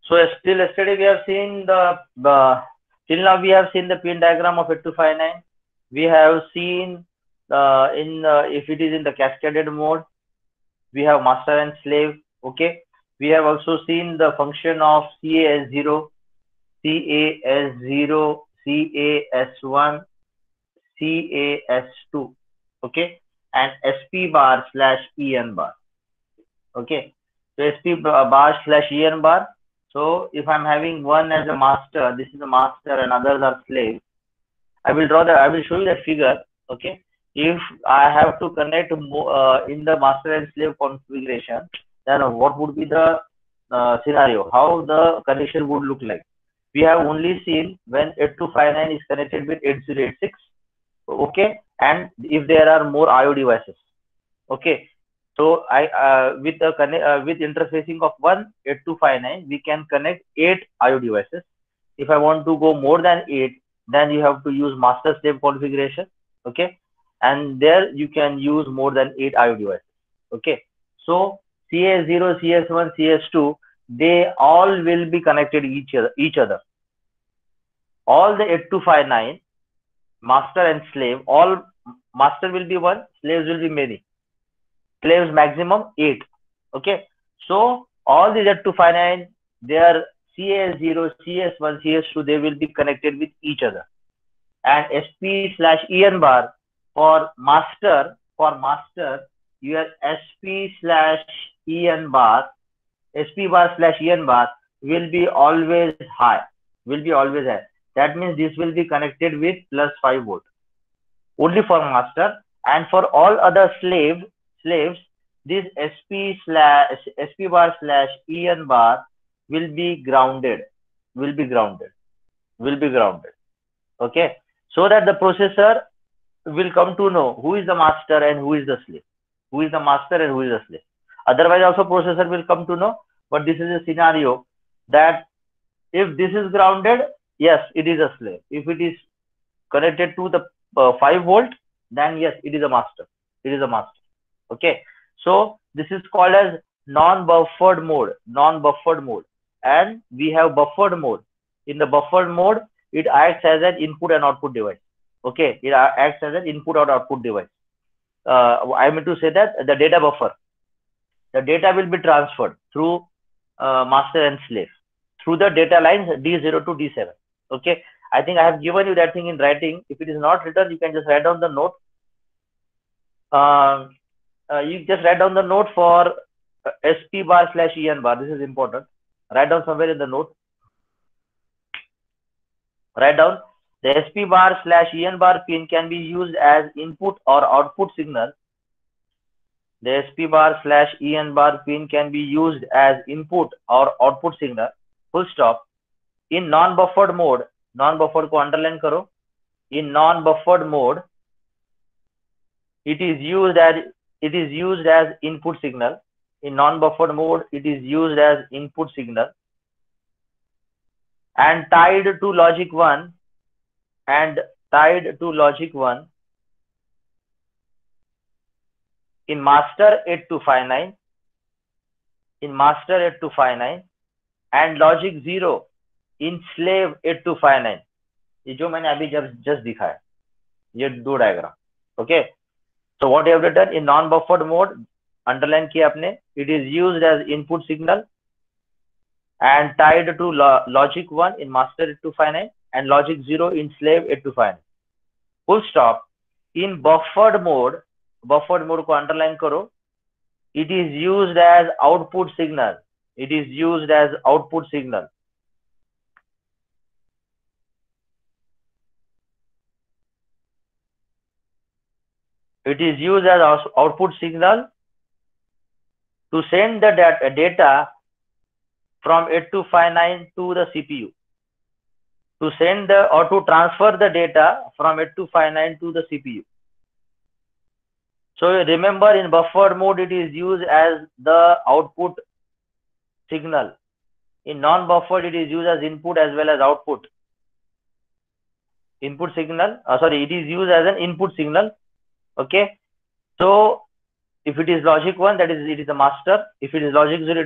So still yesterday we have seen the till now we have seen the pin diagram of 8259. We have seen in if it is in the cascaded mode, we have master and slave. Okay, we have also seen the function of CAS0, CAS0, CAS1, CAS2. Okay, and SP bar slash EN bar. Okay, so SP bar slash EN bar. So if I'm having one as a master, this is a master and others are slave. I will show you the figure. Okay, if I have to connect in the master and slave configuration, then what would be the scenario? How the connection would look like? We have only seen when 8259 is connected with 8086. Okay, and if there are more IO devices. Okay, so with interfacing of 8259, we can connect 8 IO devices. If I want to go more than 8, then you have to use master slave configuration. Okay, and there you can use more than 8 IO devices. Okay, so CS0, CS1, CS2, they all will be connected each other. All the 8259 master and slave, all master will be one, slaves will be many. Slaves maximum 8. Okay, so all these 8259, they are CS0, CS1, CS2, they will be connected with each other. And SP slash EN bar for master, your SP slash EN bar, SP bar slash EN bar will be always high, That means this will be connected with plus 5 volt only for master, and for all other slaves, this SP bar slash EN bar will be grounded. Okay, so that the processor will come to know who is the master and who is the slave. Otherwise also processor will come to know, but this is a scenario that if this is grounded, yes, it is a slave. If it is connected to the 5 volt, then yes, it is a master. Okay, so this is called as non-buffered mode. And we have buffered mode. In the buffered mode, it acts as an input and output device. Okay, it acts as an input or output device. I mean to say that the data buffer, the data will be transferred through master and slave through the data lines D0 to D7. Okay, I think I have given you that thing in writing. If it is not written, you can just write down the note. You just write down the note for SP bar slash EN bar. This is important. Write down somewhere in the note. Write down the SP bar slash EN bar pin can be used as input or output signal. The SP bar slash EN bar pin can be used as input or output signal. Full stop. In non-buffered mode, non-buffered को underline करो. In non-buffered mode, it is used as input signal. In non-buffered mode, it is used as input signal and tied to logic 1 in master 8259 and logic 0 in slave 8259. ये जो मैंने अभी just दिखाया, ये दो diagram. Okay, so what you have written in non-buffered mode, underline किया आपने, it is used as input signal and tied to logic 1 in master 8259 and logic 0 in slave 8259. Full stop. In buffered mode को underline करो, it is used as output signal. It is used as output signal. It is used as output signal to send the data from 8259 to the CPU. To send or to transfer the data from 8259 to the CPU. So remember, in buffered mode, it is used as the output signal. In non-buffered, it is used as input as well as output. It is used as an input signal. Okay. So if it is logic 1, that is, it is a master. If it is logic 0,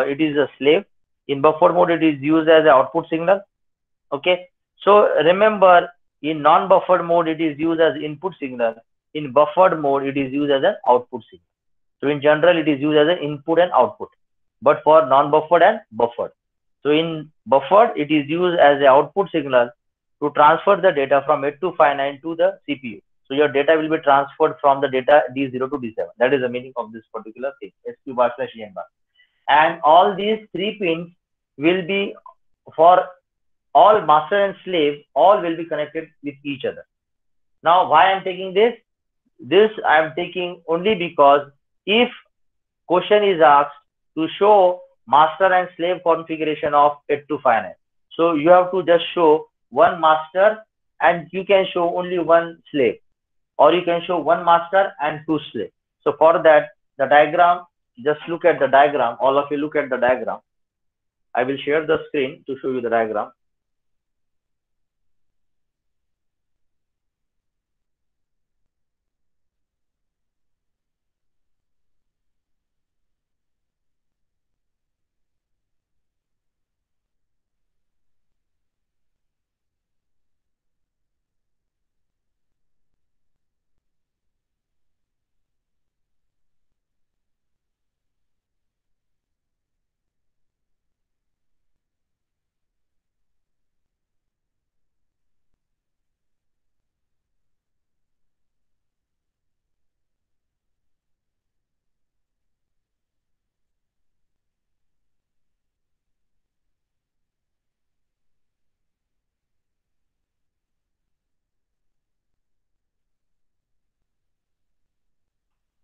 it is a slave. In buffer mode, it is used as an output signal. Okay. So remember, in non-buffered mode, it is used as input signal. In buffered mode, it is used as an output signal. So in general, it is used as an input and output, but for non-buffered and buffered. So in buffered, it is used as an output signal to transfer the data from 8259 to the CPU. So your data will be transferred from the data D0 to D7. That is the meaning of this particular thing, SP bar slash EN bar. And all these three pins will be for all master and slave, all will be connected with each other. Now, why I'm taking this? This I'm taking only because if question is asked to show master and slave configuration of 8259, so you have to just show one master and you can show only one slave, or you can show one master and two slaves. So for that, the diagram, just look at the diagram. All of you look at the diagram. I will share the screen to show you the diagram.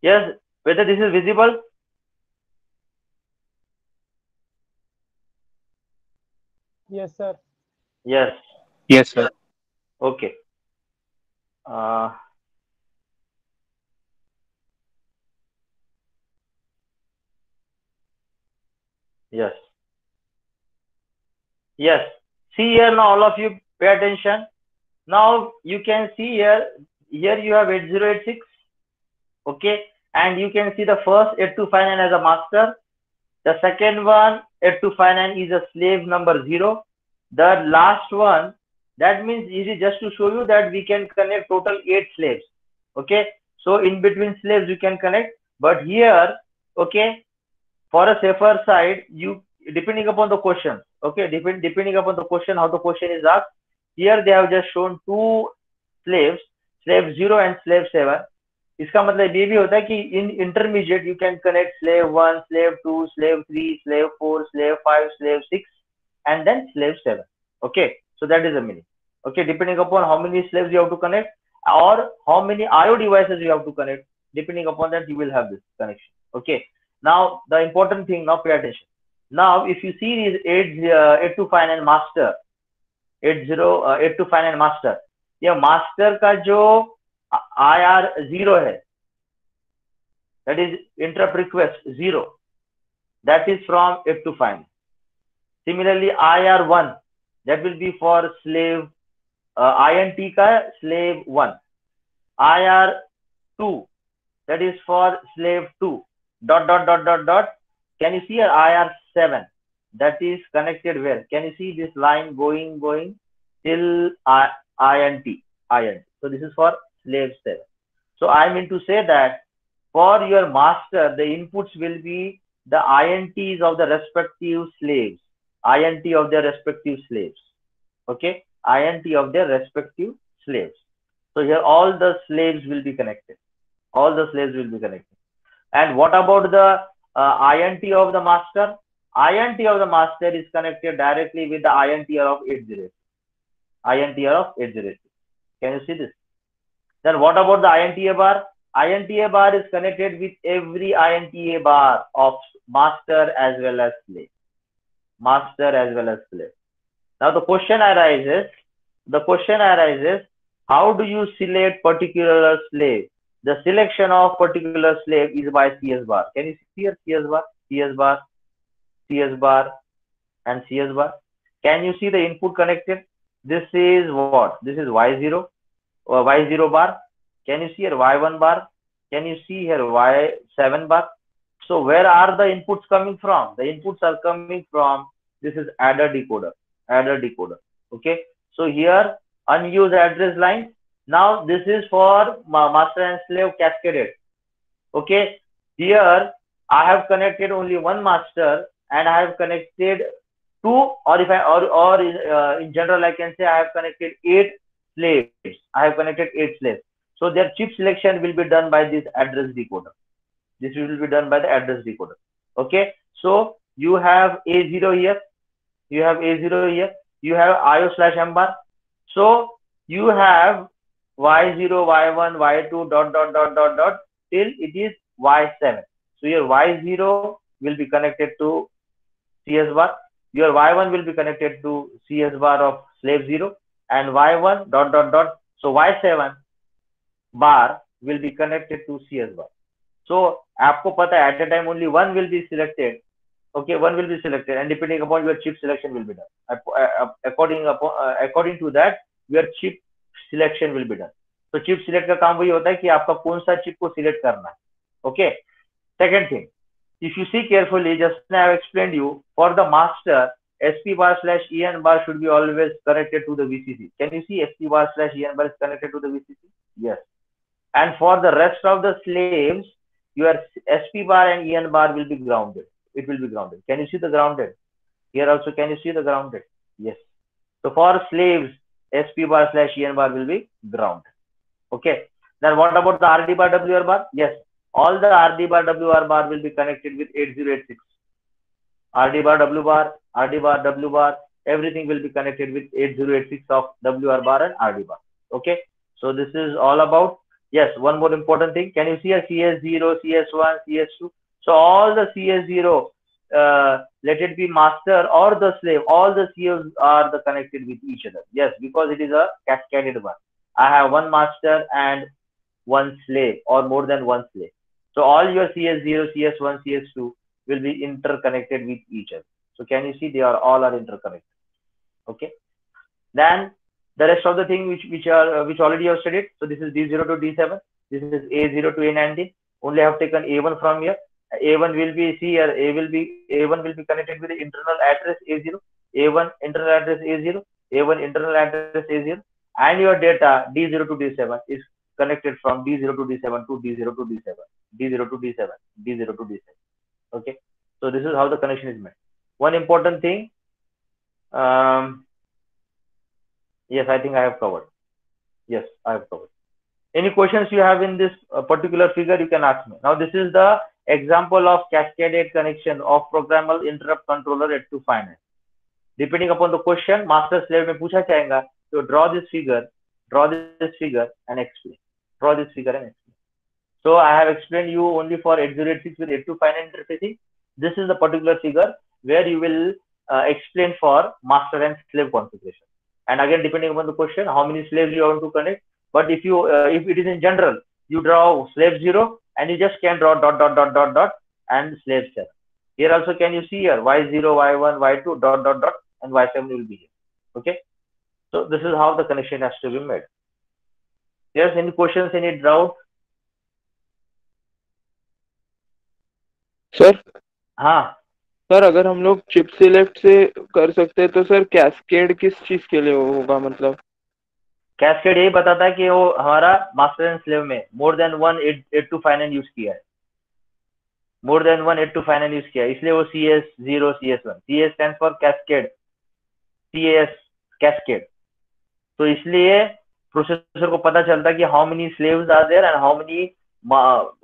Yes, whether this is visible? Yes, sir. Yes. Yes, sir. Okay. Yes. Yes. See here now, all of you pay attention. Now you can see here, here you have 8086. Okay. And you can see the first 8259 as a master. The second one, 8259 is a slave number 0. The last one, that means it is just to show you that we can connect total 8 slaves. Okay. So in between slaves you can connect. But here, okay, for a safer side, you depending upon the question, okay, depending upon the question, how the question is asked. Here they have just shown two slaves, slave 0 and slave 7. इसका मतलब ये भी होता है कि in intermediate you can connect slave 1, slave 2, slave 3, slave 4, slave 5, slave 6, and then slave 7. Okay, so that is the meaning. Okay, depending upon how many slaves you have to connect or how many IO devices you have to connect, depending upon that you will have this connection. Okay, now the important thing, now pay attention. Now if you see these 8259 master, 8259 master, ये master का जो IR0 है, that is interrupt request 0, that is from 8259. Similarly IR1, that will be for slave INT का slave 1. IR2, that is for slave 2. Dot dot dot dot dot. Can you see here IR7? That is connected where? Can you see this line going till INT? So this is for slave 7. So I mean to say that for your master, the inputs will be the INTs of the respective slaves. INT of their respective slaves. Okay, INT of their respective slaves. So here all the slaves will be connected. All the slaves will be connected. And what about the INT of the master? INT of the master is connected directly with the INTR of 808. INTR of 808. Can you see this? Then what about the INTA bar? INTA bar is connected with every INTA bar of master as well as slave. Master as well as slave. Now the question arises, how do you select particular slave? The selection of particular slave is by CS bar. Can you see here CS bar, CS bar, CS bar, and CS bar? Can you see the input connected? This is what? This is Y0 or Y0 bar. Can you see here Y1 bar? Can you see here Y7 bar? So where are the inputs coming from? The inputs are coming from This is adder decoder. Okay. So here unused address line. Now this is for master and slave cascaded. Okay. Here I have connected only one master and I have connected two, or if I or in general I can say I have connected 8 slaves. I have connected 8 slaves. So their chip selection will be done by this address decoder. This will be done by the address decoder. Okay. So you have A0 here. You have A0 here. You have IO/M bar. So you have Y0, Y1, Y2 dot till it is Y7. So your Y0 will be connected to CS bar. Your Y1 will be connected to CS bar of slave 0 and Y1 dot. So Y7 bar will be connected to CS bar. So आपको पता है at a time only one will be selected. Okay, one will be selected and depending upon your chip selection will be done. According to that, your chip selection will be done. तो chip select का काम वही होता है कि आपका कौन सा chip को select करना है. Okay. Second thing, if you see carefully, just now I have explained you, for the master, SP bar / EN bar should be always connected to the VCC. Can you see SP bar / EN bar is connected to the VCC? Yes. And for the rest of the slaves, your SP bar and EN bar will be grounded. It will be grounded. Can you see the grounded? Here also, can you see the grounded? Yes. So for slaves, SP bar / EN bar will be grounded. Okay. Then what about the RD bar WR bar? Yes. All the RD bar WR bar will be connected with 8086. RD bar W bar, RD bar W bar, everything will be connected with 8086 of WR bar and RD bar. Okay. So this is all about. Yes, one more important thing. Can you see a CS0, CS1, CS2? So all the CS0, let it be master or the slave, all the CS are connected with each other. Yes, because it is a cascaded one. I have one master and one slave or more than one slave. So all your CS0, CS1, CS2 will be interconnected with each other. So can you see they are all interconnected? Okay. Then the rest of the thing which already you have studied. So this is D0 to D7. This is A0 to A19. Only I have taken A1 from here. A1 will be here. A1 will be connected with the internal address A0. A1 internal address A0. A1 internal address A0. And your data D0 to D7 is connected from D0 to D7 to D0 to D7. D0 to D7. D0 to D7. Okay. So this is how the connection is made. One important thing. Yes, I think I have covered. Yes, I have covered. Any questions you have in this particular figure, you can ask me. Now, this is the example of cascaded connection of programmable interrupt controller at 2 finite. Depending upon the question, master slave में पूछा जाएगा. So draw this figure and explain. Draw this figure and explain. So I have explained you only for 8086 with 82 finite interfacing. This is the particular figure where you will explain for master and slave configuration. And again, depending upon the question, how many slaves you want to connect. But if you if it is in general, you draw slave 0 and you just can draw dot and slave 7. Here also can you see here Y0, Y1, Y2 dot and Y7 will be here. Okay. So this is how the connection has to be made. Yes, any questions, any doubt? Sir हाँ sir अगर हम लोग chip select से कर सकते हैं तो sir cascade किस चीज के लिए होगा मतलब कैस्केड यही बताता है कि वो हमारा मास्टर एंड स्लेव में मोर देन 1 8 to 5 यूज किया है. मोर देन 1 8 to 5 यूज किया है, इसलिए वो CS0 CS1. CS stand for cascade, CS cascade. तो इसलिए प्रोसेसर को पता चलता है कि how many slaves are there and how many,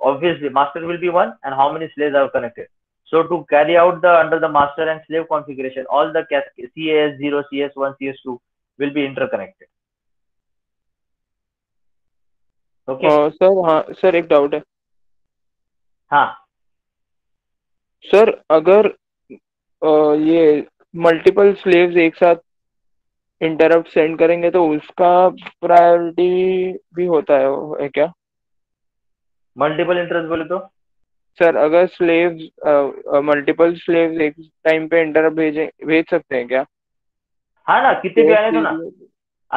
obviously master will be 1 and how many slaves are connected. So to carry out the under the master and slave configuration, all the CS0, CS1, CS2 will be interconnected. Okay. Sir हाँ sir एक doubt है. हाँ sir अगर ये multiple slaves एक साथ interrupt send करेंगे तो उसका प्रायोरिटी भी होता है क्या? मल्टीपल इंटरेस्ट बोले तो सर अगर स्लेव्स मल्टीपल स्लेव्स एक टाइम पे इंटरप्ट भेज सकते हैं क्या? हाँ ना, कितने भी आने दो ना.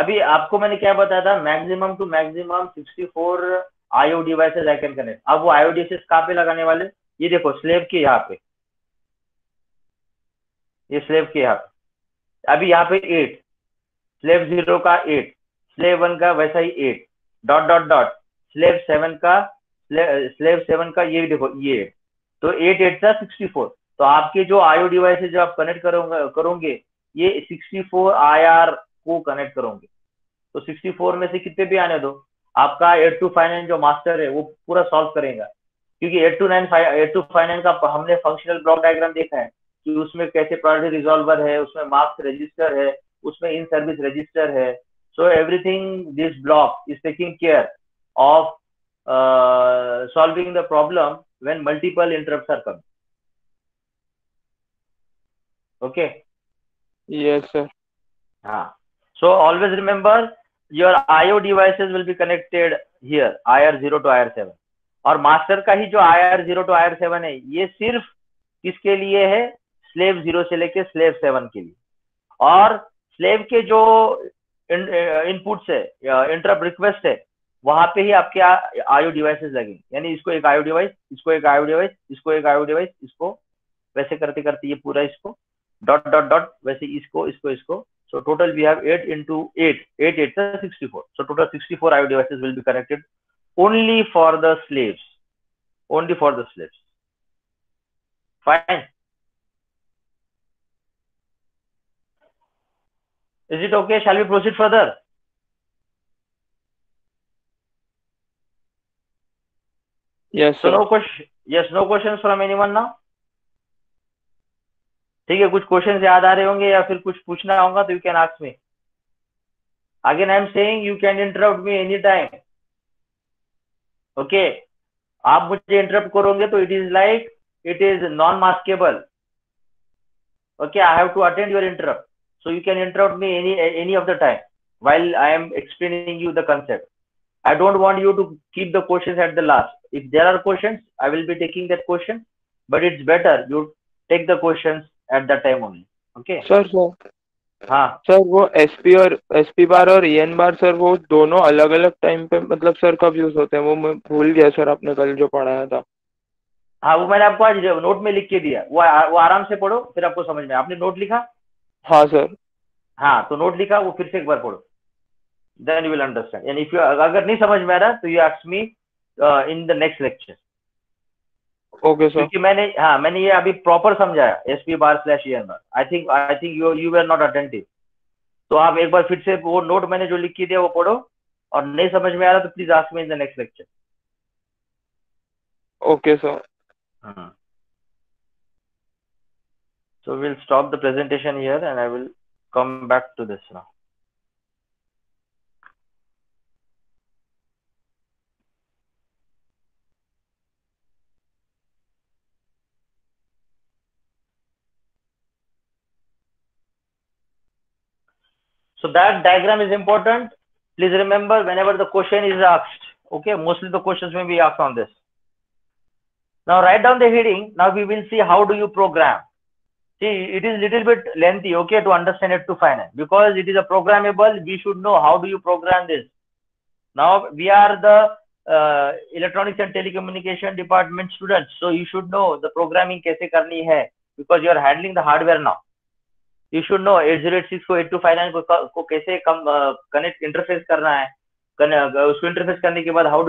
अभी आपको मैंने क्या बताया था, maximum two maximum 64 IO devices I can connect. अब वो IO डिवाइसेस कहाँ पे लगाने वाले, ये देखो स्लेव के यहाँ पे. ये स्लेव के यहाँ अभी यहाँ पे 8, स्लेव 0 का 8, स्लेव 1 का वैसा ही 8, डॉट डॉट डॉट, स्लेव 7 का, स्लेव 7 का ये देखो ये 8, तो 8 8 का 64। तो आपके जो आईओ डिवाइसेज जो आप कनेक्ट करोगे ये 64 IR को कनेक्ट करोगे। तो 64 में से कितने भी आने दो, आपका 8259 जो मास्टर है वो पूरा सॉल्व करेगा, क्योंकि 8259 का हमने फंक्शनल ब्लॉक डायग्राम देखा है कि उसमें कैसे प्रायोरिटी रिजॉल्वर है, उसमें मार्क्स रजिस्टर है, उसमें इन सर्विस रजिस्टर है। So everything this block is taking care of solving the problem when multiple interrupts are coming. Okay. Yes sir. So always remember your IO devices will be connected here, IR0 to IR7, और master का ही जो IR0 to IR7 है ये सिर्फ किसके लिए है, slave 0 से लेके स्लेव 7 के लिए। और स्लेव के जो इनपुट्स है, इंटरप्ट रिक्वेस्ट है, वहां पे ही आपके आईओ डिवाइसेस लगेंगे, यानी इसको एक आईओ डिवाइस, इसको एक आईओ डिवाइस, इसको एक आईओ डिवाइस, इसको वैसे करते करते ये पूरा इसको डॉट डॉट डॉट वैसे इसको इसको इसको। So total we have 8 into 8, 8 8 is 64. So total 64 IO devices will be connected only for the slaves, only for the slaves. Fine. Is it okay? Shall we proceed further? Yes So sir. no question. Yes, no questions from anyone now. ठीक है, कुछ questions याद आ रहे होंगे या फिर कुछ पूछना होगा तो you can ask me. Again I am saying you can interrupt me any time. Okay, आप मुझे इंटरप्ट करोगे तो it is like it is non maskable. Okay, I have to attend your interrupt, so you can interrupt me any of the time while I am explaining you the concept. I don't want you to keep the questions at the last. If there are questions, I will be taking that question, but it's better you take the questions at that time only. Okay. Sir हाँ sir वो SP बार और ईएन बार sir वो दोनों अलग अलग time पे मतलब sir कब यूज होते हैं, वो मैं भूल गया सर, आपने कल जो पढ़ाया था। हाँ, वो मैंने आपको आज नोट में लिख के दिया, वो आराम से पढ़ो फिर आपको समझ में। आपने नोट लिखा? हाँ सर। हाँ, तो नोट लिखा, वो फिर से एक बार पढ़ो, देन यू विल अंडरस्टैंड। यानी अगर नहीं समझ में आ रहा तो you ask me in the next lecture. Okay sir. क्योंकि मैंने ये अभी प्रॉपर समझाया SP bar slash EN bar. I think you were not attentive. तो आप एक बार फिर से वो नोट मैंने जो लिख के दिया वो पढ़ो, और नहीं समझ में आ रहा तो please ask me in the next lecture. Okay sir. So we'll stop the presentation here and I will come back to this now. So that diagram is important. Please remember whenever the question is asked. Okay, mostly the questions may be asked on this. Now write down the heading. Now we will see how do you program. See, it is little bit lengthy, okay, to understand it to finance, because it is a programmable. We should know how do you program this. Now we are the electronics and telecommunication department students, so you should know the programming कैसे करनी है, because you are handling the hardware now. You should know 8086 को 8259 को कैसे connect interface करना है, उसको interface करने के बाद how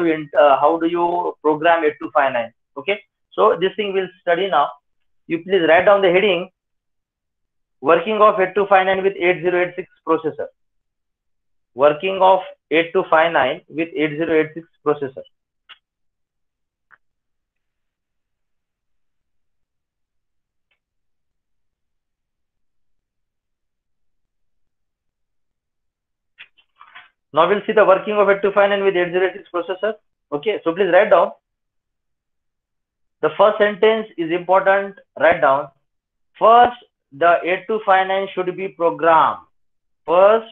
do you program 8259. Okay, so this thing we'll study now. You please write down the heading, working of 8259 with 8086 processor. Working of 8259 with 8086 processor. Now we'll see the working of 8259 with 8086 processor. Okay, so please write down. The first sentence is important. Write down. First, the 8259 should be programmed. First,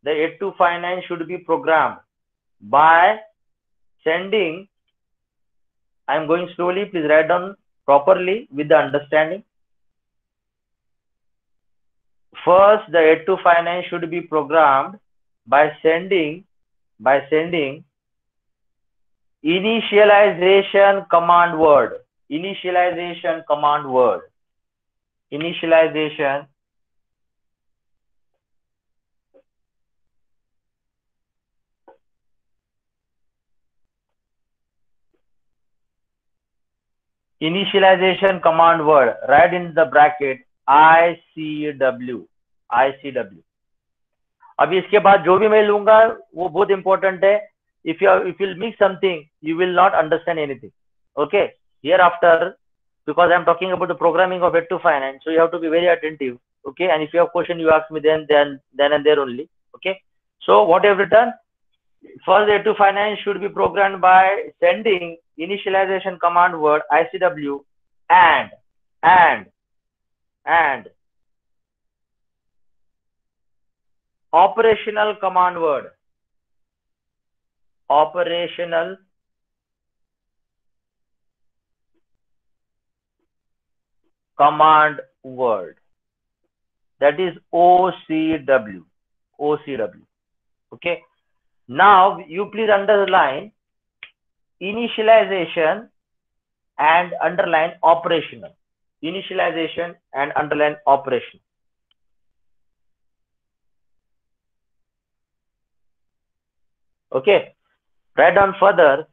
the 8259 should be programmed by sending. I am going slowly. Please write down properly with the understanding. First, the 8259 should be programmed by sending initialization command word. Initialization command word. initialization command word, write in the bracket ICW. अभी इसके बाद जो भी मैं लूंगा वो बहुत important है. if you mix something, you will not understand anything. Okay, hereafter, because I am talking about the programming of 8 to finance, so you have to be very attentive. Okay, and if you have question, you ask me then and there only. Okay, so what I have written, first 8 to finance should be programmed by sending initialization command word ICW and operational command word, operational command word, that is OCW. Okay, now you please underline initialization and underline operational. Initialization and underline operation. Okay, write down further.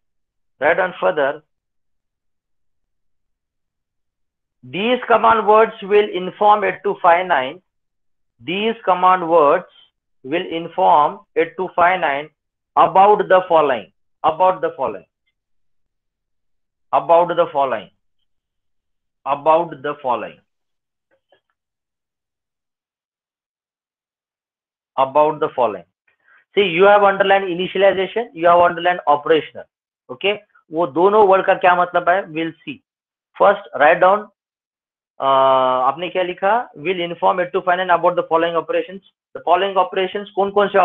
These command words will inform 8259. These command words will inform 8259 about the following. See, you have underlined initialization, you have underlined operational. Okay, वो दोनों word का क्या मतलब है, we'll see. First, write down. आपने क्या लिखा, will inform 8259 about the following operations. The following operations कौन कौन से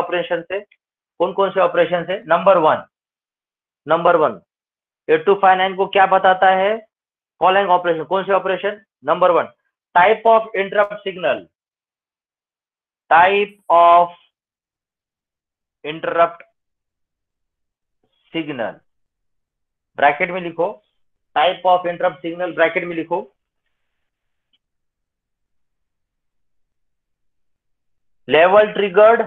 ऑपरेशन है? नंबर वन 8259 को क्या बताता है? Following operation. कौन से operation? Number 1, type of interrupt signal. Bracket में लिखो, type of interrupt signal, bracket में लिखो. लेवल ट्रिगर्ड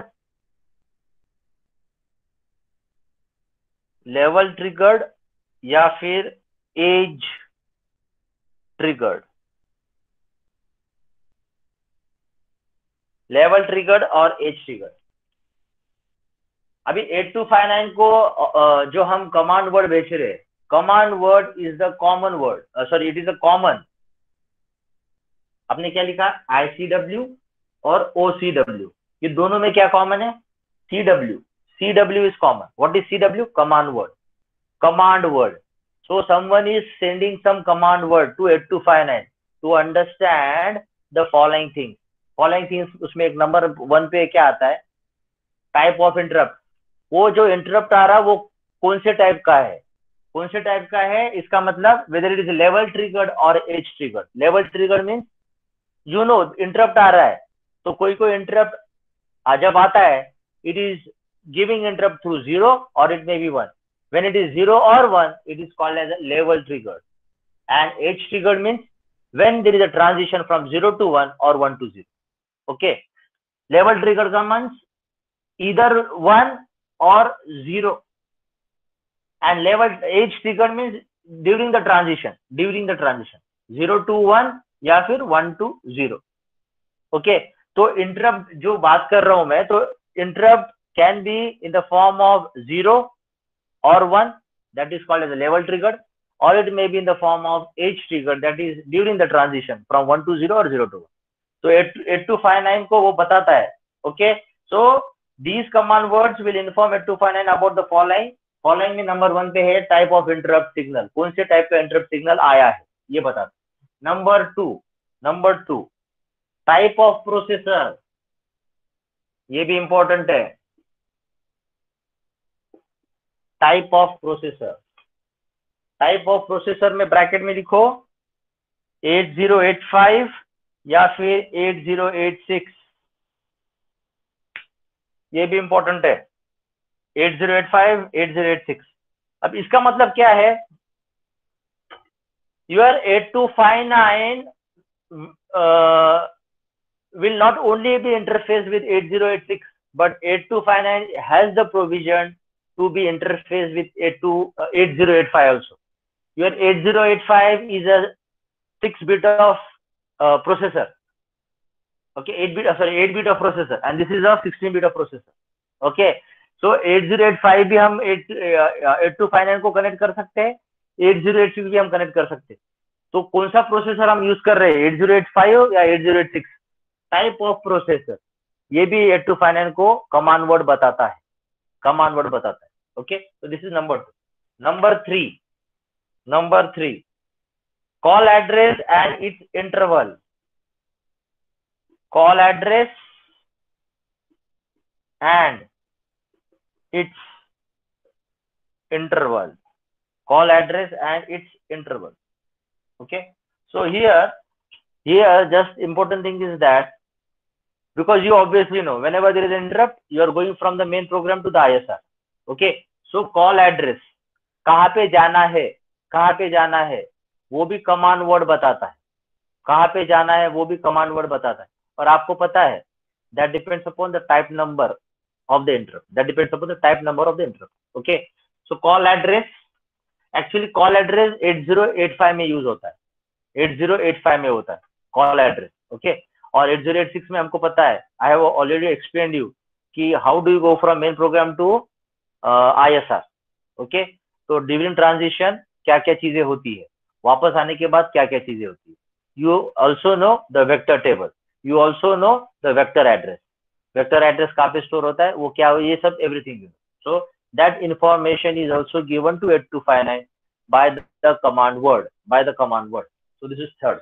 या फिर एज ट्रिगर्ड. लेवल ट्रिगर्ड और एज ट्रिगर्ड. अभी 8259 को जो हम कमांड वर्ड भेज रहे हैं, command word is the common word, sorry it is a common. आपने क्या लिखा? ICW और OCW. ये दोनों में क्या कॉमन है? CW is common. What is CW? Command word. So someone is sending some command word to 8259 to understand the following things. उसमें एक नंबर 1 पे क्या आता है? Type of interrupt. वो जो इंटरप्ट आ रहा है वो कौन से टाइप का है? इसका मतलब whether it is level triggered or edge triggered. Level triggered means interrupt आ रहा है, तो कोई इंटरप्ट जब आता है, it is giving interrupt through 0 or it may be 1. When it is 0 or 1, it is called as a level triggered. And edge triggered means when there is a transition from 0 to 1 or 1 to 0. Okay, level triggered commands either 1 or 0, and level edge triggered means during the transition 0 to 1 या फिर 1 to 0. Okay, तो interrupt जो बात कर रहा हूं मैं, तो interrupt can be in the form of 0 or 1, that is called as a level triggered, or it may be in the form of edge triggered, that is during the transition from 1 to 0 or 0 to 1. So 8259 को वो बताता है. Okay, so these command words will inform 8259 about the following में number 1 पे है type of interrupt signal. कौन से type का इंटरप्ट सिग्नल आया है ये बताता. Number 2 type of processor. ये भी इंपॉर्टेंट है. टाइप ऑफ प्रोसेसर में ब्रैकेट में लिखो 8085 या फिर 8086. ये भी इंपॉर्टेंट है. 8085, 8086. अब इसका मतलब क्या है? Your 8259 will not only be interfaced with 8086, but 8259 has the provision to be interfaced with 8085 also. Your 8085 is a 6-bit of processor. Okay, 8-bit of processor, and this is a 16-bit of processor. Okay, so 8085 भी हम 8259 को connect कर सकते हैं, 8086 भी हम connect कर सकते हैं. तो कौन सा प्रोसेसर हम यूज कर रहे हैं, 8085 या 8086 टाइप ऑफ प्रोसेसर, ये भी 8259 को कमांड वर्ड बताता है, कमांड वर्ड बताता है. ओके, तो this is number 2. Number 3 call address and its interval. Call address and its interval. Call address and its interval. Okay, so here just important thing is that, because you obviously know whenever there is an interrupt, you are going from the main program to the ISR. Okay, so call address, कहाँ पे जाना है वो भी command word बताता है, कहाँ पे जाना है वो भी कमांड वर्ड बताता है. और आपको पता है that depends upon the type number of the interrupt. Okay, so call address, actually call address 8085 में यूज होता है, 8085 में होता है कॉल एड्रेस. ओके, और 8086 में हमको पता है, I have already explained you कि how do you go from main program to ISR. Okay, तो ड्यूरिंग ट्रांजिशन क्या क्या चीजें होती है, वापस आने के बाद क्या क्या चीजें होती है. You also know the vector table, you also know the vector address. Vector address कहाँ पे स्टोर होता है, वो क्या हो, ये सब everything. So that information is also given to 8259 by the command word. So this is third.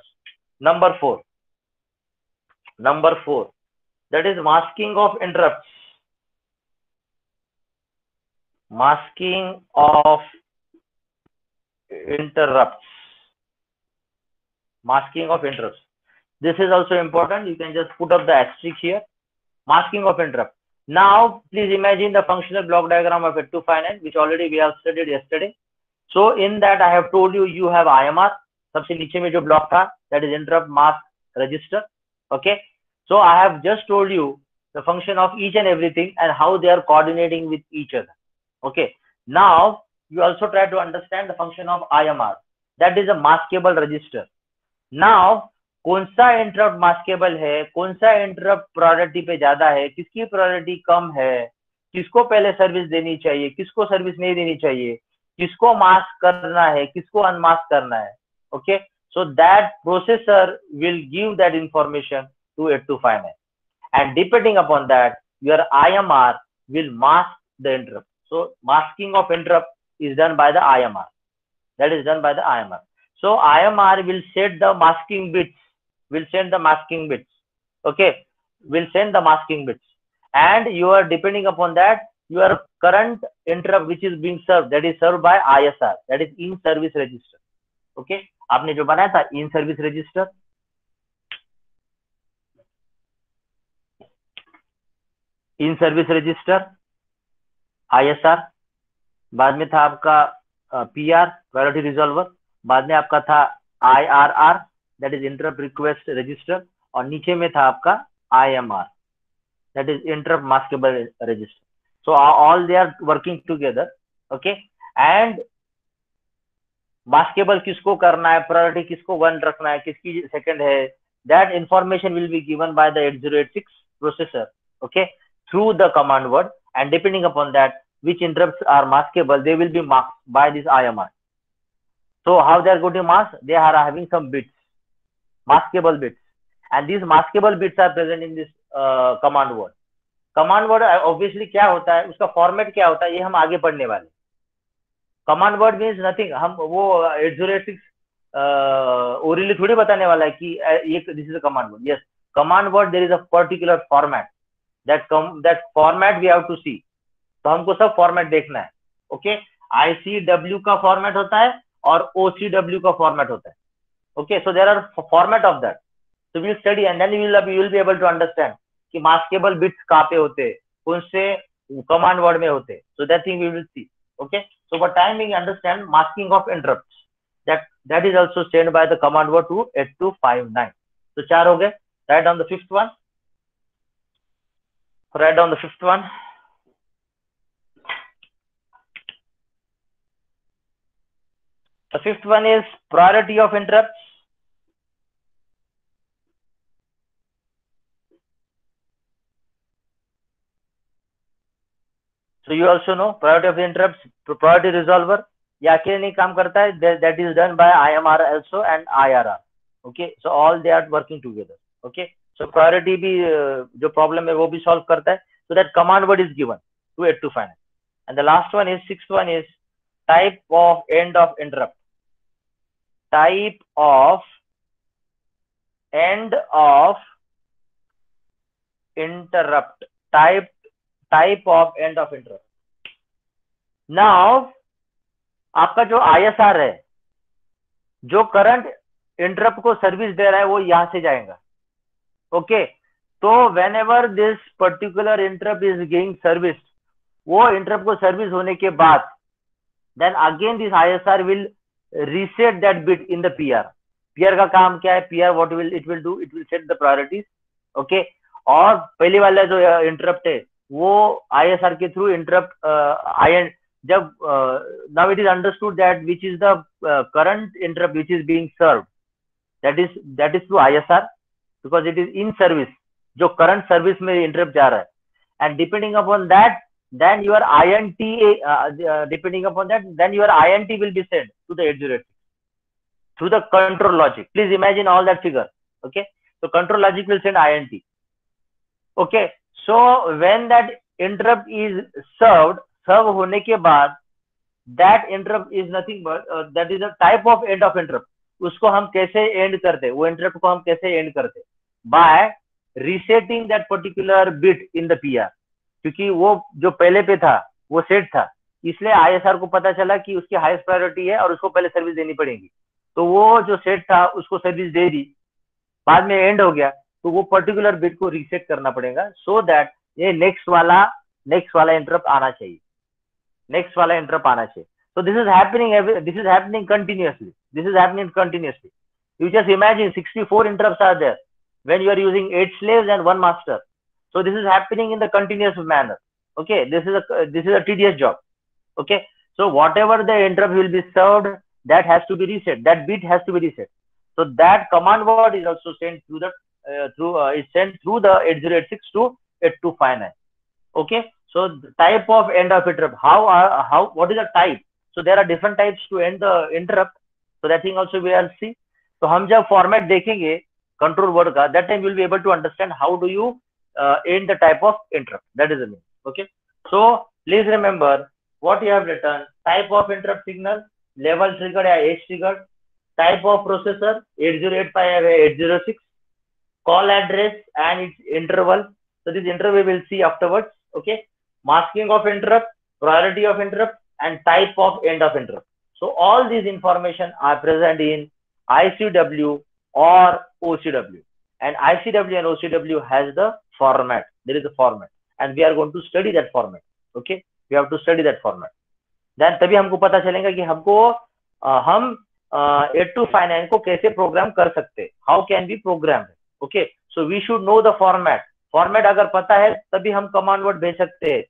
Number 4, that is masking of interrupts. This is also important. You can just put up the asterisk here. Masking of interrupt. Now please imagine the functional block diagram of 8259, which already we have studied yesterday. So in that I have told you have IMR. सबसे नीचे में जो block था, that is interrupt mask register. Okay, so I have just told you the function of each and everything and how they are coordinating with each other. Okay, now you also try to understand the function of IMR, that is a maskable register. Now कौन सा interrupt maskable है, कौन सा interrupt priority पे ज्यादा है, किसकी priority कम है, किसको पहले सर्विस देनी चाहिए, किसको सर्विस नहीं देनी चाहिए, किसको मास्क करना है, किसको अनमास्क करना है. Okay, so that processor will give that information to 8259, and depending upon that your IMR will mask the interrupt. So masking of interrupt is done by the IMR. So IMR will set the masking bits, okay, and you are depending upon that your current interrupt which is being served, that is served by ISR, that is in service register. Okay, आपने जो बनाया था in service register, ISR, बाद में था आपका PR priority resolver, बाद में आपका था IRR, that is interrupt request register, और नीचे में था आपका IMR, that is interrupt maskable register. So all they are working together. Okay, and maskable किसको करना है, प्रायोरिटी किसको 1 रखना है, किसकी सेकंड है, that information will be given by the 8086 processor, okay, through the command word, and depending upon that which interrupts are maskable, they will be marked by this IMR. So how they are going to mask, they are having some bits, maskable bits, and these maskable bits are present in this command word. Obviously क्या होता है, उसका format क्या होता है, ये हम आगे पढ़ने वाले. कमांड वर्ड मीन्स नथिंग, हम वो 8086 ओरियली थोड़ी बताने वाला है कि ये this is a command word. Yes, command word there is a particular format, that format we have to see. तो हमको सब फॉर्मेट देखना है. ओके, ICW का फॉर्मेट होता है और OCW का फॉर्मेट होता है. Okay, so there are format of that. So we study and then you will be able to understand कि मास्केबल बिट्स कहाँ पे होते हैं, कौन से कमांड वर्ड में होते हैं. So that thing we will see. Okay, so for time being understand masking of interrupts, that is also sent by the command word to 8259. So 4 हो गए. Write down the fifth one. Write down the fifth one. The fifth one is priority of interrupts. So you also know priority of interrupts, priority resolver. ये अकेले नहीं काम करता है. That is done by IMR also and IRR. Okay, so all they are working together. Okay, so priority भी जो problem है वो भी solve करता है. So that command word is given to 8259. And the last one is sixth one is type of end of interrupt. Type of end of interrupt. Type of end of interrupt. Now आपका जो ISR है, जो current interrupt को service दे रहा है वो यहां से जाएगा. ओके, तो whenever this particular interrupt is getting service, वो इंटरप्ट को सर्विस होने के बाद then again this ISR will reset that bit in the PR. PR का काम क्या है? PR what will it will do? It will set the priorities. Okay, और पहले वाला जो इंटरप्ट है वो ISR के थ्रू इंटरप्ट जब now it is understood that which is the current interrupt which is being served, that is through ISR because it is in service, जो current service में interrupt जा रहा है, and depending upon that then your INT depending upon that then your INT will be sent to the 8086 through the control logic. Please imagine all that figure. Okay, so control logic will send INT. Okay, so when that interrupt is served, सर्व होने के बाद that interrupt is nothing but that is a type of end of interrupt. उसको हम कैसे and करते? वो interrupt को हम कैसे एंड करते? By resetting that particular bit in the PR. क्योंकि वो जो पहले पे था वो सेट था, इसलिए ISR को पता चला कि उसकी हाईएस्ट प्रायोरिटी है और उसको पहले सर्विस देनी पड़ेगी. तो वो जो सेट था उसको सर्विस दे दी, बाद में एंड हो गया, तो वो पर्टिकुलर बिट को रीसेट करना पड़ेगा सो दैट ये नेक्स्ट वाला इंटरप्ट आना चाहिए. नेक्स्ट वाला इंटरप्ट आना चाहिए. So this is happening continuously. You just imagine 64 interrupts are there when you are using 8 slaves and 1 master. So this is happening in the continuous manner. Okay, this is a tedious job. Okay, so whatever the interrupt will be served, that has to be reset. That bit has to be reset. So that command word is also sent through the through the 8086 to 8259. Okay, so the type of end of interrupt, what is the type? So there are different types to end the interrupt, so that thing also we will see. So हम जब format देखेंगे control word का, that time we will be able to understand how do you end the type of interrupt. That is the mean. Okay, so please remember what you have written: type of interrupt signal, level triggered या edge triggered, type of processor 8085 या 806, call address and its interval. So this interval we will see afterwards. Okay, masking of interrupt, priority of interrupt, and type of end of interrupt. So all these information are present in ICW or OCW, and ICW and OCW has the format. There is a format, and we are going to study that format. Okay, we have to study that format. Then तभी हमको पता चलेगा कि हमको हम 8259 को कैसे programme कर सकते हैं. How can we program? Okay, so we should know the format. Format अगर पता है तभी हम कमांड वर्ड भेज सकते हैं.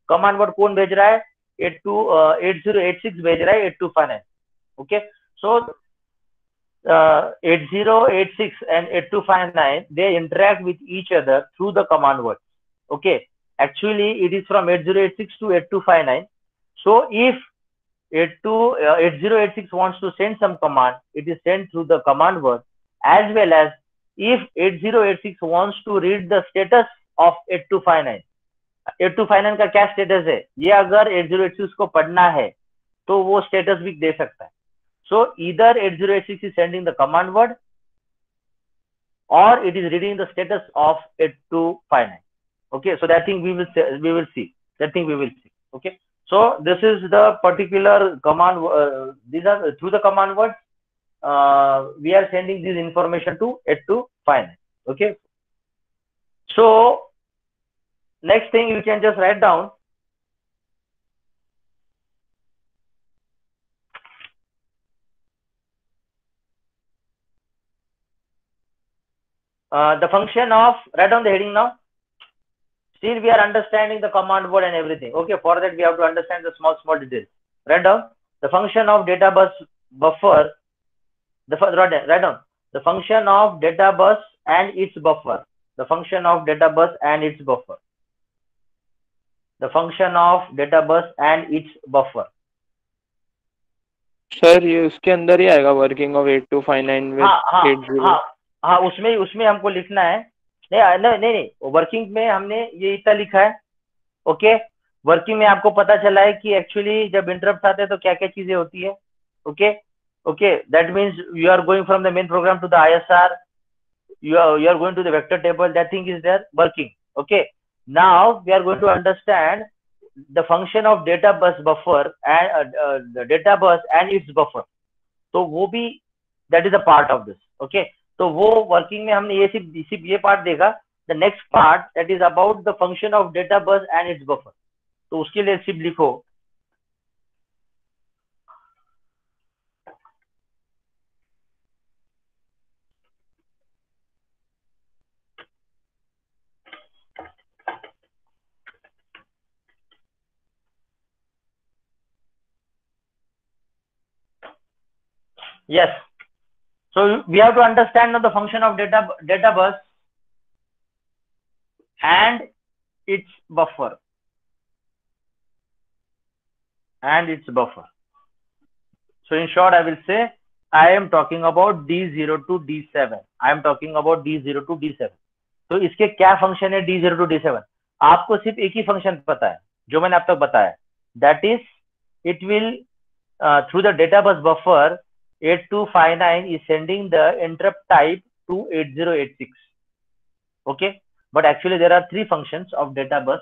कमांड वर्ड कौन भेज रहा है? 8086 भेज रहा है 8259. Okay, so 8086 and 8259 they interact with each other through the command words. Okay, actually it is from 8086 to 8259. So if 8086 wants to send some command, it is sent through the command word, as well as if 8086 wants to read the status of 8259. 8259 का क्या status है, ये अगर 8086 को पढ़ना है तो वो स्टेटस भी दे सकता है. So either 8086 is sending the command word or it is reading the status of 8259. Okay, so that thing we will see. Okay, so this is the particular command. These are through the command words. We are sending this information to 8259. Okay, so next thing you can just write down. the function of, write down the heading now. Still we are understanding the command word and everything. Okay, for that we have to understand the small details. Write down the function of data bus buffer. Write down the function of data bus and its buffer. The function of data bus and its buffer. The function of data bus and its buffer. Sir ये उसके अंदर ही आएगा working of 8259 with 80। हाँ उसमें हमको लिखना है। नहीं वर्किंग में हमने ये इतना लिखा है। ओके, वर्किंग में आपको पता चला है कि एक्चुअली जब इंटरप्ट आते हैं तो क्या क्या चीजें होती है। Okay, that means you are going from the main program to the ISR, you are going to the vector table, that thing is there working. Okay, now we are going to understand the function of data bus buffer and the data bus and its buffer. तो वो भी that is a part of this. Okay, तो वो working में हमने ये सिर्फ ये part देखा। The next part that is about the function of data bus and its buffer, तो उसके लिए सिर्फ लिखो yes. So we have to understand the function of data bus and its buffer. So in short, I will say I am talking about D0 to D7. I am talking about D0 to D7. तो इसके क्या function है D0 to D7? आपको सिर्फ एक ही function पता है जो मैंने आप तक बताया, that is it will through the data bus buffer 8259 is sending the interrupt type to 8086. Okay, but actually there are three functions of data bus.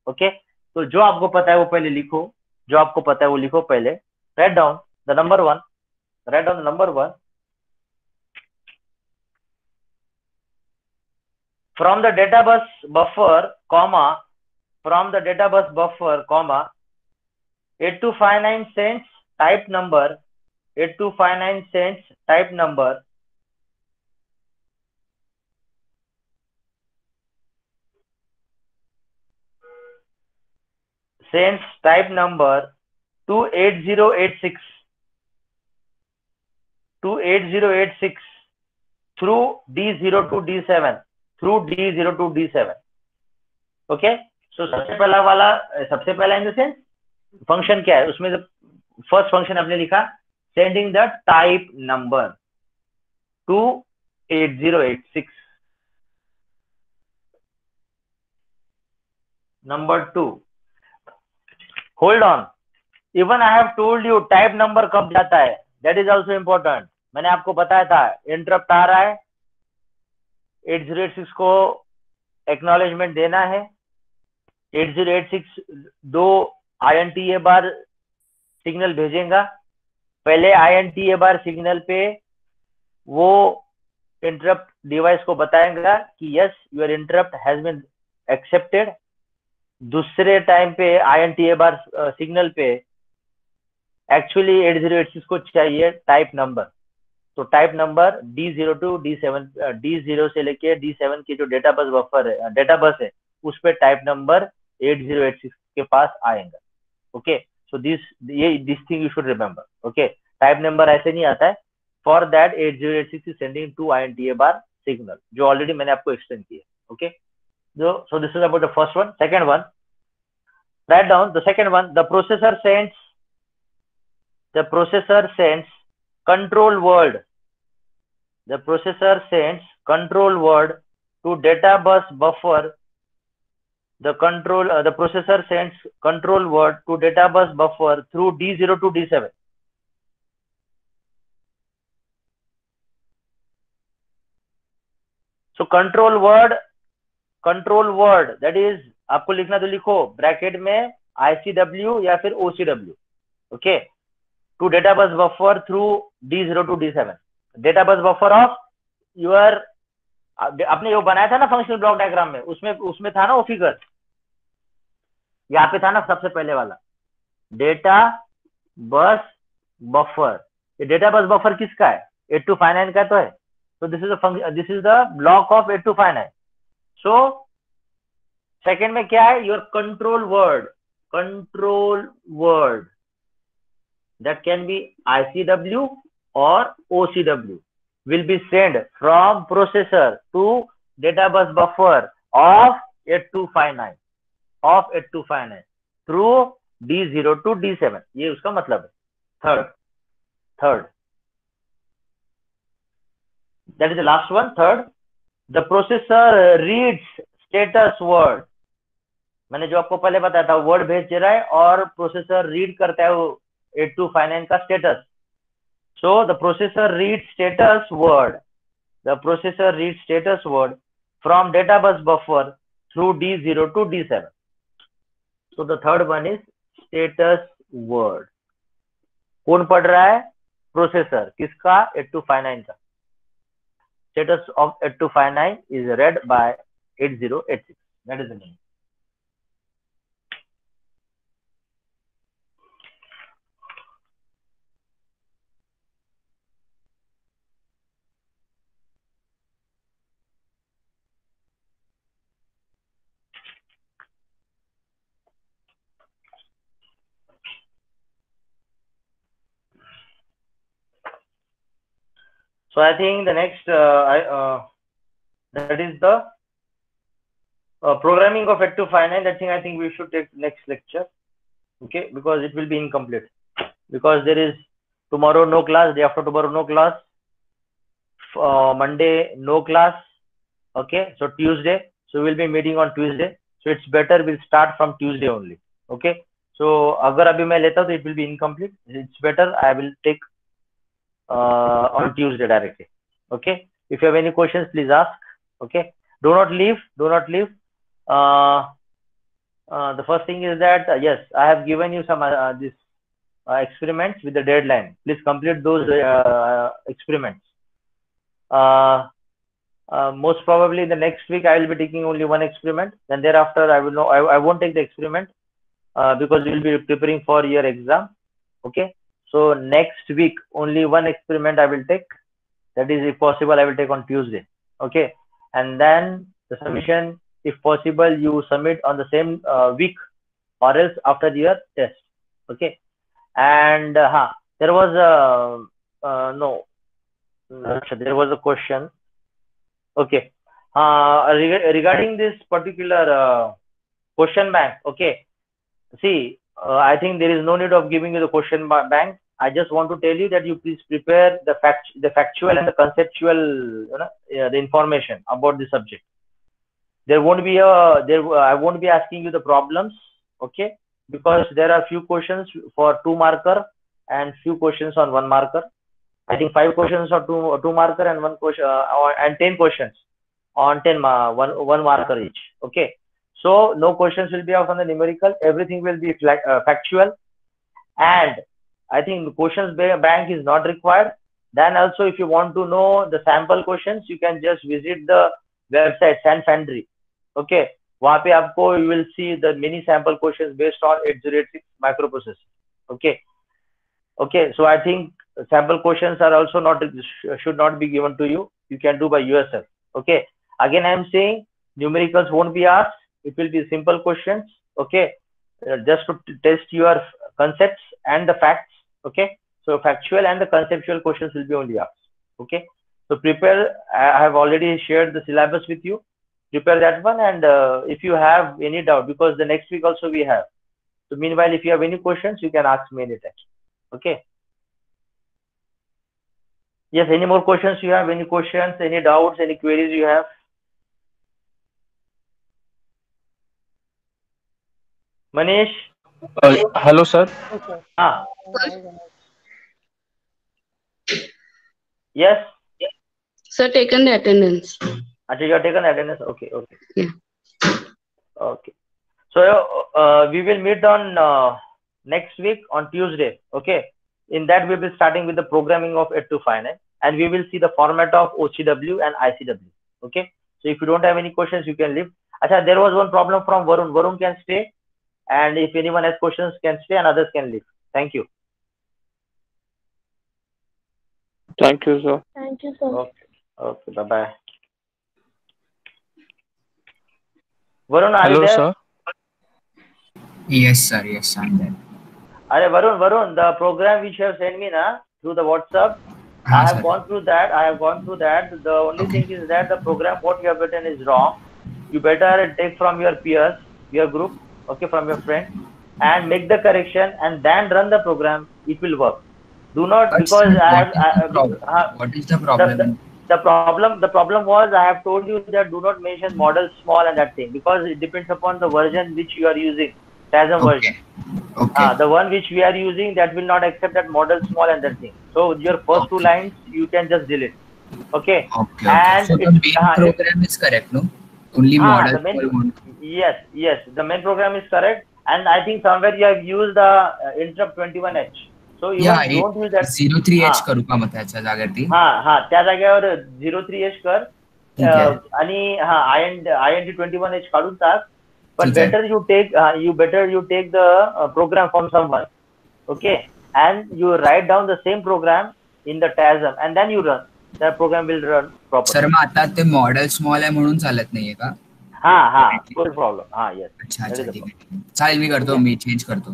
Okay, तो जो आपको पता है वो पहले लिखो, जो आपको पता है वो लिखो पहले। write down the number one, from the data bus buffer comma 8259 sends type number 8259 sends type number to 8086 through D0 to D7 okay. So सबसे पहला इन द सेंस फंक्शन क्या है, उसमें फर्स्ट फंक्शन आपने लिखा sending the type number two 8086। Number 2, hold on, even I have told you type number कब जाता है, दैट इज ऑल्सो इम्पोर्टेंट। मैंने आपको बताया था इंटरप्ट आ रहा है, 8086 को एक्नॉलेजमेंट देना है, 8086 दो INTA बार सिग्नल भेजेगा। पहले INTA बार सिग्नल पे वो इंटरप्ट डिवाइस को बताएगा कि yes your interrupt has been accepted. दूसरे टाइम पे INTA बार सिग्नल पे एक्चुअली 8086 को चाहिए टाइप नंबर। तो type number D0 to D7, D0 से लेके D7 की जो डेटा बस है उस पे टाइप नंबर 8086 के पास आएगा। Okay, so this thing you should remember. Okay, type number ऐसे नहीं आता है, for that 8086 is sending to INTA bar signal, जो ऑलरेडी मैंने आपको एक्सप्लेन किया। Okay, so this is about the first one. Second one, right down the second one, the processor sends control word. The processor sends control word to data bus buffer. The processor sends control word to data bus buffer through D0 to D7. So control word that is आपको लिखना तो लिखो bracket में ICW या फिर OCW। Okay, to data bus buffer through D0 to D7, data bus buffer of your, आपने जो बनाया था ना फंक्शनल ब्लॉक डायग्राम में, उसमें था ना वो फिगर, यहाँ पे था ना सबसे पहले वाला डेटा बस बफर। ये डेटा बस बफर किसका है? 8259 का तो है। So this is the function. This is the block of 8259. So second में क्या है? Your control word that can be ICW or OCW will be sent from processor to data bus buffer of 8259 through D0 to D7. ये उसका मतलब है. Third. That is the last one. Third, the processor reads status word. मैंने जो आपको पहले बताया था, वर्ड भेज रहा है और प्रोसेसर रीड करता है वो 8259 का status. So the processor reads status word. The processor reads status word from data bus buffer through D0 to D7. So the third one is status word. कौन पढ़ रहा है? प्रोसेसर. किसका? 8259 का. Status of 8259 is read by 8086. That is the name. So I think the next that is the programming of 8259. That thing I think we should take next lecture, okay, because it will be incomplete, because there is tomorrow no class, day after tomorrow no class, Monday no class, okay, so Tuesday, so we'll be meeting on Tuesday, so it's better we'll start from Tuesday only, okay. So अगर अभी मैं लेता हूँ तो it will be incomplete. It's better I will take on Tuesday directly. Okay. If you have any questions, please ask. Okay. Do not leave. The first thing is that yes, I have given you some this experiments with the deadline. Please complete those experiments. Most probably in the next week I will be taking only one experiment. Then thereafter I will know I won't take the experiment because we will be preparing for your exam. Okay. So next week only one experiment I will take. That is, if possible, I will take on Tuesday. Okay, and then the submission, if possible, you submit on the same week, or else after your test. Okay, and there was there was a question. Okay, regarding this particular question bank. Okay, see. I think there is no need of giving you the question bank. I just want to tell you that you please prepare the factual and the conceptual, the information about the subject. There won't be I won't be asking you the problems, okay? Because there are few questions for 2 marker and few questions on 1 marker. I think 5 questions on 2 marker and 1 question and 10 questions on 1 marker each. Okay. So no questions will be out on the numerical. Everything will be factual, and I think the questions bank is not required. Then also, if you want to know the sample questions, you can just visit the website San Foundry. Okay, वहाँ पे आपको you will see the many sample questions based on 8086 microprocessor. Okay, so I think sample questions are also should not be given to you. You can do by yourself. Okay, again I am saying numericals won't be asked. It will be simple questions. Okay, just to test your concepts and the facts. Okay, so factual and the conceptual questions will be only asked. Okay, so prepare. I have already shared the syllabus with you. Prepare that one, and if you have any doubt, because the next week also we have. So meanwhile, if you have any questions, you can ask me anytime. Okay. Yes, any more questions you have? Any questions, any doubts, any queries you have? Manish? Hello, sir. Yes? Sir, taken the attendance. Actually, you have taken attendance? Okay. Yeah. Okay. So, we will meet on next week on Tuesday. Okay. In that, we will be starting with the programming of 8259, and we will see the format of OCW and ICW. Okay. So, if you don't have any questions, you can leave. Achha, there was one problem from Varun. Varun can stay, and if anyone has questions, can stay, and others can leave. Thank you. Thank you, sir. Thank you, sir. Okay. Okay, bye bye. Varun, are you Hello, there? sir. Yes, sir. Yes, I'm there. Are Varun, the program which you have sent me na through the WhatsApp, I हाँ have sir. gone through that. I have gone through that. The only Okay. thing is that the program what you have written is wrong. You better take from your peers, your group, okay, from your friend, and make the correction and then run the program. It will work. Do not But because sir, I what have is the problem? What is the the, problem the in? the problem was I have told you that do not mention model small and that thing because it depends upon the version which you are using. TASM version. Okay. Okay. The one which we are using that will not accept that model small and that thing. So your first two Okay. lines you can just delete. Okay. Okay. Okay. And So the main if program is correct, no? Only model the main small one. yes, the main program is correct. And I think somewhere you have used the interrupt 21H. So Yeah, even don't use that. 03H करू का मग त्याच्या जागेवरती? त्या जागेवर 03H कर ठीक आहे. आणि INT 21H काढून टाक. But ठीक आहे. better you take the program from someone, okay, and you write down the same program in the TASM and then you run. That program will run properly. Sir मग आता ते model small आहे म्हणून चालत नाहीये का? No problem. Yes. अच्छा That is अच्छा the ठीक problem. आहे. चालेल मी करतो, मी चेंज करतो.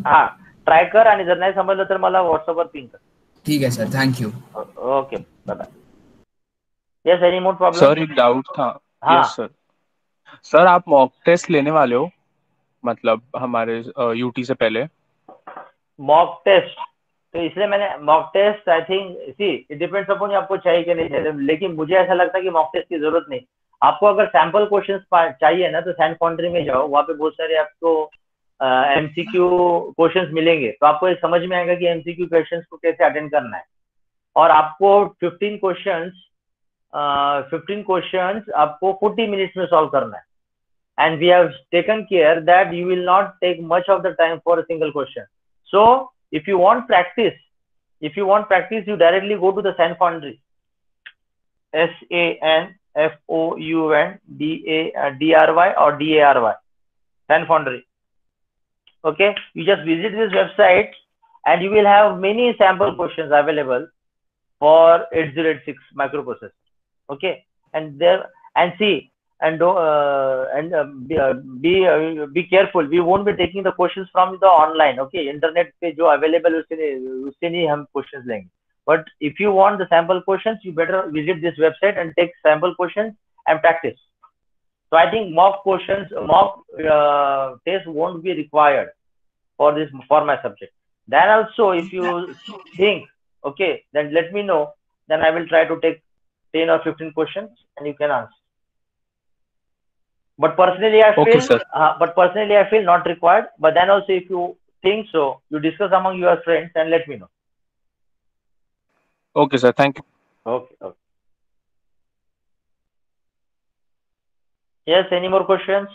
ट्राय कर आणि जर नाही समजलं तर मला व्हॉट्सअपवर पिंग कर. ठीक आहे sir, thank you. Okay, bye bye. Yes, any more problem? Sir एक डाउट था. Yes sir. सर आप मॉक टेस्ट लेने वाले हो मतलब हमारे यूटी से पहले? मॉक टेस्ट तो इसलिए मैंने mock test I think see it depends upon आपको चाहिए कि नहीं चाहिए, लेकिन मुझे ऐसा लगता है कि मॉक टेस्ट की जरूरत नहीं. आपको अगर सैंपल क्वेश्चंस चाहिए ना तो सैन फाउंड्री में जाओ, वहाँ पे बहुत सारे आपको एमसीक्यू क्वेश्चंस मिलेंगे, तो आपको ये समझ में आएगा कि एमसीक्यू क्वेश्चंस को कैसे अटेंड करना है. और आपको 15 क्वेश्चंस आपको 40 मिनट्स में सॉल्व करना है. And we have taken care that you will not take much of the time for a single question. So if you want practice, you directly go to the San Foundry. SANFOUNDRY or DARY. San Foundry. Okay, you just visit this website and you will have many sample questions available for 8086 microprocessor. Okay, and see. And be careful. We won't be taking the questions from the online. Okay, internet पे जो available उससे नहीं हम questions लेंगे. But if you want the sample questions, you better visit this website and take sample questions and practice. So I think mock test won't be required for my subject. Then also, if you think okay, then let me know. Then I will try to take 10 or 15 questions and you can answer. But personally, I feel not required. But then also, if you think so, you discuss among your friends and let me know. Okay, sir. Thank you. Okay. Yes. Any more questions?